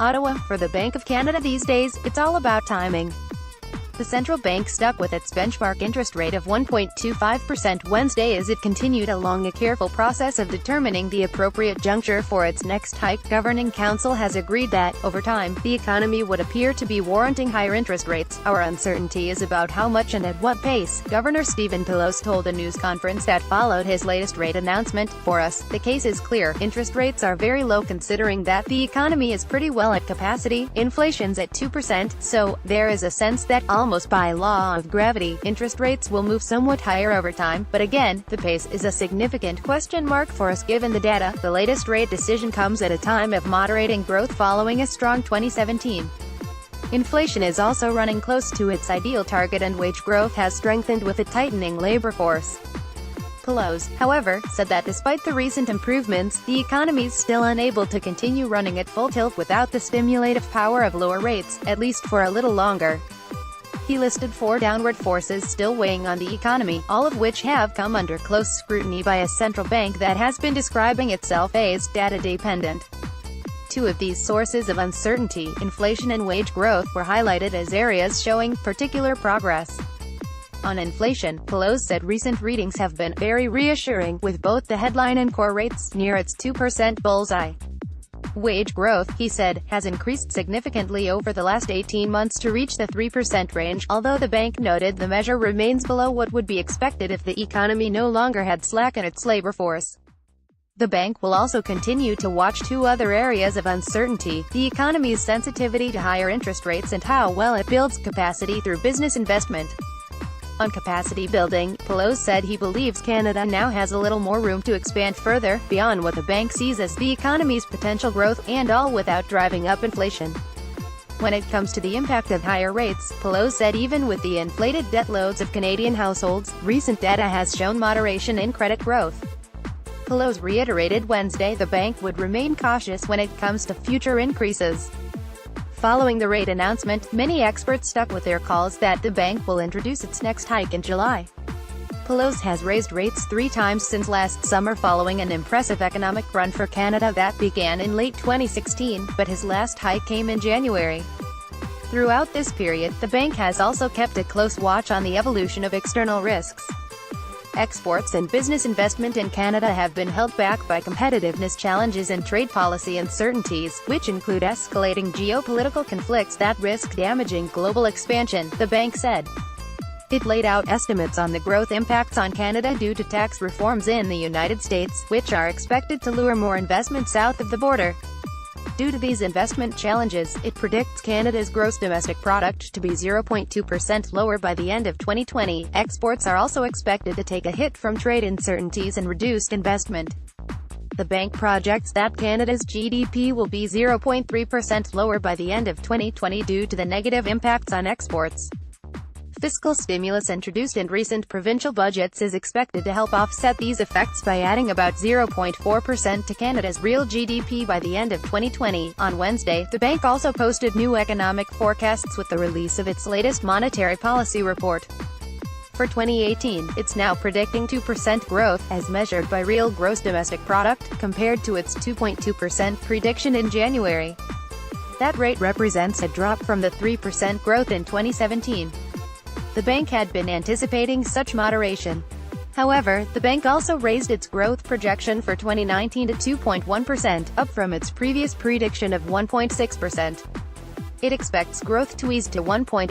Ottawa, for the Bank of Canada these days, it's all about timing. The central bank stuck with its benchmark interest rate of 1.25% Wednesday as it continued along a careful process of determining the appropriate juncture for its next hike. Governing Council has agreed that, over time, the economy would appear to be warranting higher interest rates. Our uncertainty is about how much and at what pace, Governor Stephen Poloz told a news conference that followed his latest rate announcement. For us, the case is clear. Interest rates are very low considering that the economy is pretty well at capacity, inflation's at 2%, so there is a sense that almost by law of gravity, interest rates will move somewhat higher over time, but again, the pace is a significant question mark for us given the data. The latest rate decision comes at a time of moderating growth following a strong 2017. Inflation is also running close to its ideal target and wage growth has strengthened with a tightening labor force. Poloz, however, said that despite the recent improvements, the economy is still unable to continue running at full tilt without the stimulative power of lower rates, at least for a little longer. He listed 4 downward forces still weighing on the economy, all of which have come under close scrutiny by a central bank that has been describing itself as data-dependent. 2 of these sources of uncertainty, inflation and wage growth, were highlighted as areas showing particular progress. On inflation, Poloz said recent readings have been very reassuring, with both the headline and core rates near its 2% bullseye. Wage growth, he said, has increased significantly over the last 18 months to reach the 3% range, although the bank noted the measure remains below what would be expected if the economy no longer had slack in its labor force. The bank will also continue to watch 2 other areas of uncertainty: the economy's sensitivity to higher interest rates and how well it builds capacity through business investment. On capacity building, Poloz said he believes Canada now has a little more room to expand further, beyond what the bank sees as the economy's potential growth, and all without driving up inflation. When it comes to the impact of higher rates, Poloz said even with the inflated debt loads of Canadian households, recent data has shown moderation in credit growth. Poloz reiterated Wednesday the bank would remain cautious when it comes to future increases. Following the rate announcement, many experts stuck with their calls that the bank will introduce its next hike in July. Poloz has raised rates 3 times since last summer following an impressive economic run for Canada that began in late 2016, but his last hike came in January. Throughout this period, the bank has also kept a close watch on the evolution of external risks. Exports and business investment in Canada have been held back by competitiveness challenges and trade policy uncertainties, which include escalating geopolitical conflicts that risk damaging global expansion, the bank said. It laid out estimates on the growth impacts on Canada due to tax reforms in the United States, which are expected to lure more investment south of the border. Due to these investment challenges, it predicts Canada's gross domestic product to be 0.2% lower by the end of 2020. Exports are also expected to take a hit from trade uncertainties and reduced investment. The bank projects that Canada's GDP will be 0.3% lower by the end of 2020 due to the negative impacts on exports. Fiscal stimulus introduced in recent provincial budgets is expected to help offset these effects by adding about 0.4% to Canada's real GDP by the end of 2020. On Wednesday, the bank also posted new economic forecasts with the release of its latest monetary policy report. For 2018, it's now predicting 2% growth, as measured by real gross domestic product, compared to its 2.2% prediction in January. That rate represents a drop from the 3% growth in 2017. The bank had been anticipating such moderation. However, the bank also raised its growth projection for 2019 to 2.1%, up from its previous prediction of 1.6%. It expects growth to ease to 1.8%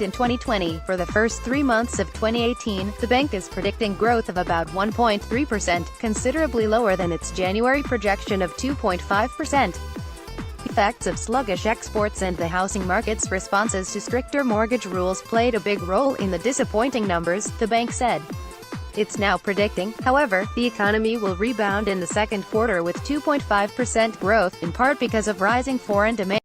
in 2020. For the first 3 months of 2018, the bank is predicting growth of about 1.3%, considerably lower than its January projection of 2.5%. Effects of sluggish exports and the housing market's responses to stricter mortgage rules played a big role in the disappointing numbers, the bank said. It's now predicting, however, the economy will rebound in the second quarter with 2.5% growth, in part because of rising foreign demand.